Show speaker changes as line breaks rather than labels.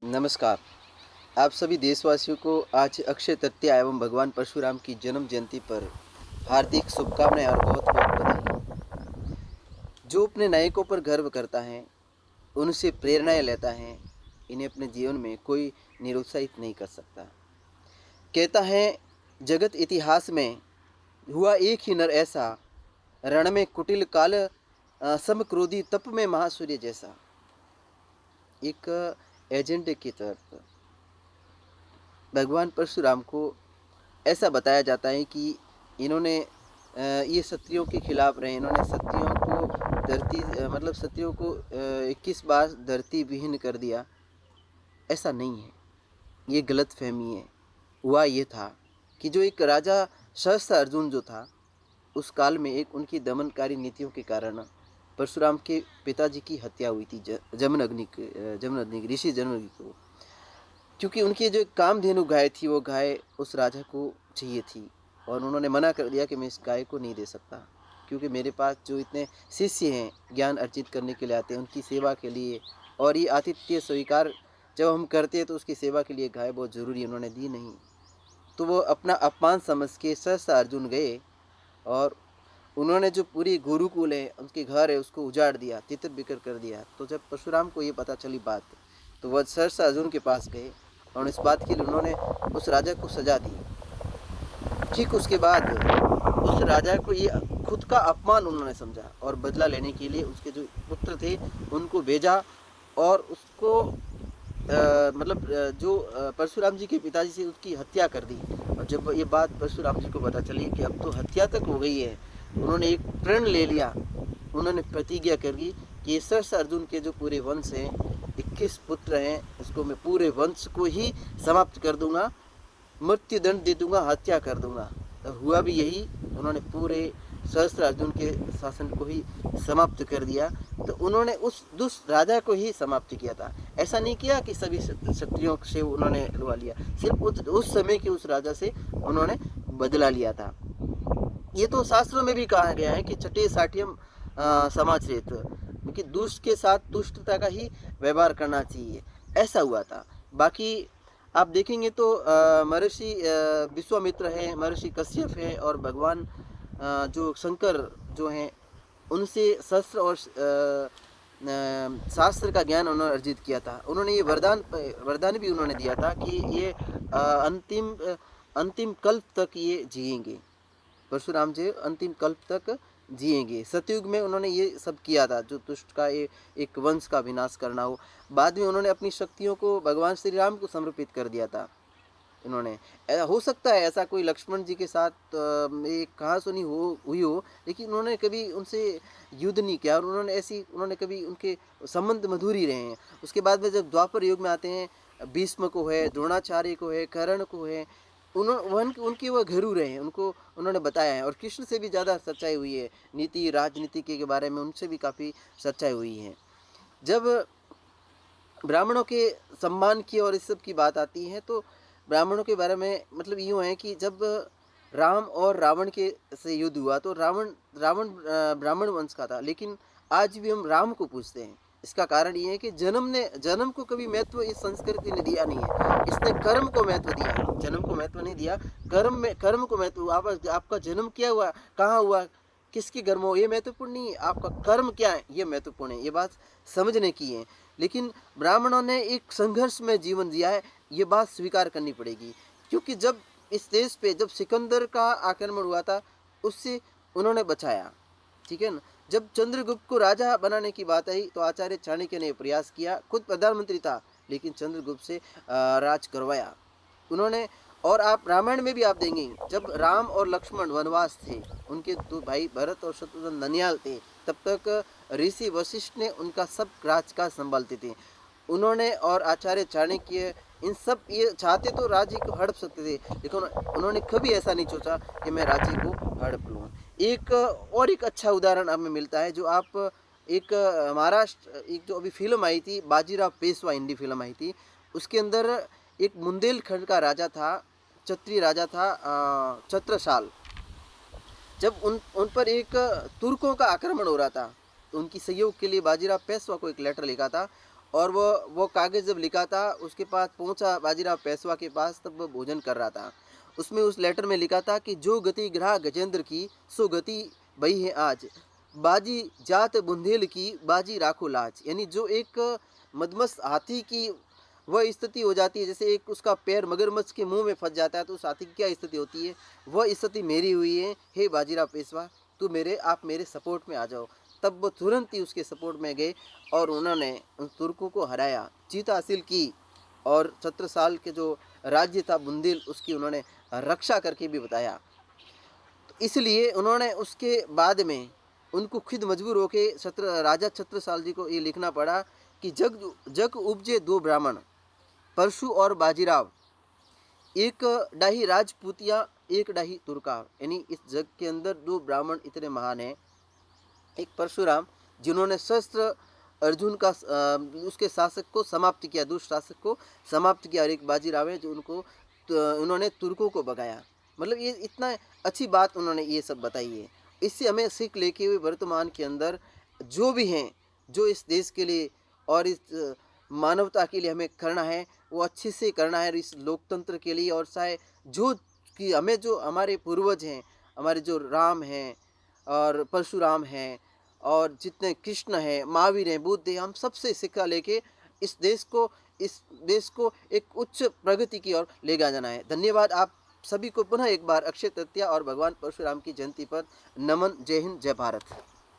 नमस्कार। आप सभी देशवासियों को आज अक्षय तृतीया एवं भगवान परशुराम की जन्म जयंती पर हार्दिक शुभकामनाएँ और बहुत-बहुत बधाई। जो अपने नायकों पर गर्व करता है, उनसे प्रेरणाएँ लेता है, इन्हें अपने जीवन में कोई निरुत्साहित नहीं कर सकता। कहता है, जगत इतिहास में हुआ एक ही नर ऐसा, रण में कुटिल काल सम क्रोधी तप में महासूर्य जैसा। एक एजेंडे की तरफ भगवान परशुराम को ऐसा बताया जाता है कि इन्होंने ये क्षत्रियों के खिलाफ रहे। इन्होंने क्षत्रियों को मतलब क्षत्रियों को 21 बार धरती विहीन कर दिया। ऐसा नहीं है, ये गलतफ़हमी है। हुआ ये था कि जो एक राजा सहस्त्र अर्जुन जो था, उस काल में एक उनकी दमनकारी नीतियों के कारण परशुराम के पिताजी की हत्या हुई थी जमदग्नि ऋषि जमदग्नि को। क्योंकि उनकी जो कामधेनु गाय थी, वो गाय उस राजा को चाहिए थी और उन्होंने मना कर दिया कि मैं इस गाय को नहीं दे सकता, क्योंकि मेरे पास जो इतने शिष्य हैं, ज्ञान अर्जित करने के लिए आते हैं, उनकी सेवा के लिए और ये आतिथ्य स्वीकार जब हम करते हैं तो उसकी सेवा के लिए गाय बहुत ज़रूरी है, उन्होंने दी नहीं। तो वो अपना अपमान समझ के सहसा अर्जुन गए और उन्होंने जो पूरी गुरुकुल है, उनके घर है, उसको उजाड़ दिया, तितर-बितर कर दिया। तो जब परशुराम को ये पता चली बात, तो वह सहसा अर्जुन के पास गए और इस बात के लिए उन्होंने उस राजा को सज़ा दी। ठीक उसके बाद उस राजा को ये खुद का अपमान उन्होंने समझा और बदला लेने के लिए उसके जो पुत्र थे, उनको भेजा और उसको जो परशुराम जी के पिताजी से उसकी हत्या कर दी। और जब ये बात परशुराम जी को पता चली कि अब तो हत्या तक हो गई है, उन्होंने एक प्रण ले लिया। उन्होंने प्रतिज्ञा करी कि ये सहस्त्र अर्जुन के जो पूरे वंश हैं, 21 पुत्र हैं, इसको मैं पूरे वंश को ही समाप्त कर दूंगा, मृत्यु दंड दे दूंगा, हत्या कर दूंगा। तो हुआ भी यही, उन्होंने पूरे सहस्त्र अर्जुन के शासन को ही समाप्त कर दिया। तो उन्होंने उस दुष्ट राजा को ही समाप्त किया था। ऐसा नहीं किया कि सभी क्षत्रियों से उन्होंने लुआ लिया, सिर्फ उस समय के उस राजा से उन्होंने बदला लिया था। ये तो शास्त्रों में भी कहा गया है कि छठे साठियम समाचरेत, क्योंकि दुष्ट के साथ दुष्टता का ही व्यवहार करना चाहिए, ऐसा हुआ था। बाकी आप देखेंगे तो महर्षि विश्वामित्र हैं, महर्षि कश्यप हैं और भगवान जो शंकर जो हैं, उनसे शस्त्र और शास्त्र का ज्ञान उन्होंने अर्जित किया था। उन्होंने ये वरदान भी उन्होंने दिया था कि ये अंतिम कल्प तक ये जिएंगे। परशुराम जी अंतिम कल्प तक जिएंगे। सतयुग में उन्होंने ये सब किया था, जो दुष्ट का एक वंश का विनाश करना हो। बाद में उन्होंने अपनी शक्तियों को भगवान श्री राम को समर्पित कर दिया था। इन्होंने हो सकता है ऐसा कोई लक्ष्मण जी के साथ एक कहासुनी हुई हो, लेकिन उन्होंने कभी उनसे युद्ध नहीं किया और उन्होंने कभी उनके संबंध मधुर ही रहे हैं। उसके बाद में जब द्वापर युग में आते हैं, भीष्म को है, द्रोणाचार्य को है, कर्ण को है, उनके वह घरू रहे हैं, उनको उन्होंने बताया है। और कृष्ण से भी ज़्यादा सच्चाई हुई है, नीति राजनीति के बारे में उनसे भी काफ़ी सच्चाई हुई है। जब ब्राह्मणों के सम्मान की और इस सब की बात आती है, तो ब्राह्मणों के बारे में मतलब यूँ है कि जब राम और रावण के से युद्ध हुआ, तो रावण रावण ब्राह्मण वंश का था, लेकिन आज भी हम राम को पूजते हैं। इसका कारण ये है कि जन्म को कभी महत्व इस संस्कृति ने दिया नहीं है, इसने कर्म को महत्व दिया है। जन्म को महत्व नहीं दिया, कर्म को महत्व। आपका जन्म क्या हुआ, कहाँ हुआ, किसके घर में हो, ये महत्वपूर्ण नहीं है, आपका कर्म क्या है ये महत्वपूर्ण है। ये बात समझने की है। लेकिन ब्राह्मणों ने एक संघर्ष में जीवन जिया है, ये बात स्वीकार करनी पड़ेगी। क्योंकि जब इस देश पे जब सिकंदर का आक्रमण हुआ था, उससे उन्होंने बचाया, ठीक है ना। जब चंद्रगुप्त को राजा बनाने की बात आई, तो आचार्य चाणक्य ने प्रयास किया, खुद प्रधानमंत्री था, लेकिन चंद्रगुप्त से राज करवाया उन्होंने। और आप रामायण में भी आप देंगे, जब राम और लक्ष्मण वनवास थे, उनके दो भाई भरत और शत्रुघ्न ननिहाल थे, तब तक ऋषि वशिष्ठ ने उनका सब राजकाज संभालते थे। उन्होंने और आचार्य चाणक्य इन सब ये चाहते तो राज्य को हड़प सकते थे, लेकिन उन्होंने कभी ऐसा नहीं सोचा कि मैं राज्य को हड़प लूँ। एक अच्छा उदाहरण हमें मिलता है, जो आप एक महाराष्ट्र एक जो अभी फिल्म आई थी, बाजीराव पेशवा, हिंदी फिल्म आई थी, उसके अंदर एक बुंदेलखंड का राजा था, क्षत्रिय राजा था छत्रसाल। जब उन पर एक तुर्कों का आक्रमण हो रहा था, तो उनकी सहयोग के लिए बाजीराव पेशवा को एक लेटर लिखा था और वो कागज़ जब लिखा था, उसके पास पहुँचा बाजीराव पेशवा के पास, तब वो भोजन कर रहा था। उसमें उस लेटर में लिखा था कि जो गति ग्राह गजेंद्र की, सो गति भई है आज। बाजी जात बुंदेल की, बाजी राखो लाज। यानी जो एक मदमस्त हाथी की वह स्थिति हो जाती है, जैसे एक उसका पैर मगरमच्छ के मुंह में फंस जाता है, तो उस हाथी की क्या स्थिति होती है, वह स्थिति मेरी हुई है। हे बाजीराव पेशवा, आप मेरे सपोर्ट में आ जाओ। तब वो तुरंत ही उसके सपोर्ट में गए और उन्होंने उन तुर्कों को हराया, जीत हासिल की, और छत्रसाल के जो राज्य था बुंदेल, उसकी उन्होंने रक्षा करके भी बताया। तो इसलिए उन्होंने उसके बाद में उनको खुद मजबूर होके राजा छत्रसाल जी को ये लिखना पड़ा कि जग जग उपजे दो ब्राह्मण, परशु और बाजीराव, एक डाही राजपूतिया, एक डाही तुर्का। यानी इस जग के अंदर दो ब्राह्मण इतने महान हैं, एक परशुराम जिन्होंने शस्त्र अर्जुन का उसके शासक को समाप्त किया, दुष्ट शासक को समाप्त किया, और एक बाजीराव है जो उन्होंने तुर्कों को भगाया। मतलब ये इतना अच्छी बात उन्होंने ये सब बताई है। इससे हमें सीख लेके हुए वर्तमान के अंदर जो भी हैं, जो इस देश के लिए और इस मानवता के लिए हमें करना है, वो अच्छे से करना है, इस लोकतंत्र के लिए। और चाहे जो कि हमें जो हमारे पूर्वज हैं, हमारे जो राम हैं और परशुराम हैं और जितने कृष्ण हैं, महावीर हैं, बुद्ध हैं, हम सबसे शिक्षा लेके इस देश को एक उच्च प्रगति की ओर ले जाना है। धन्यवाद। आप सभी को पुनः एक बार अक्षय तृतीया और भगवान परशुराम की जयंती पर नमन। जय हिंद, जय भारत।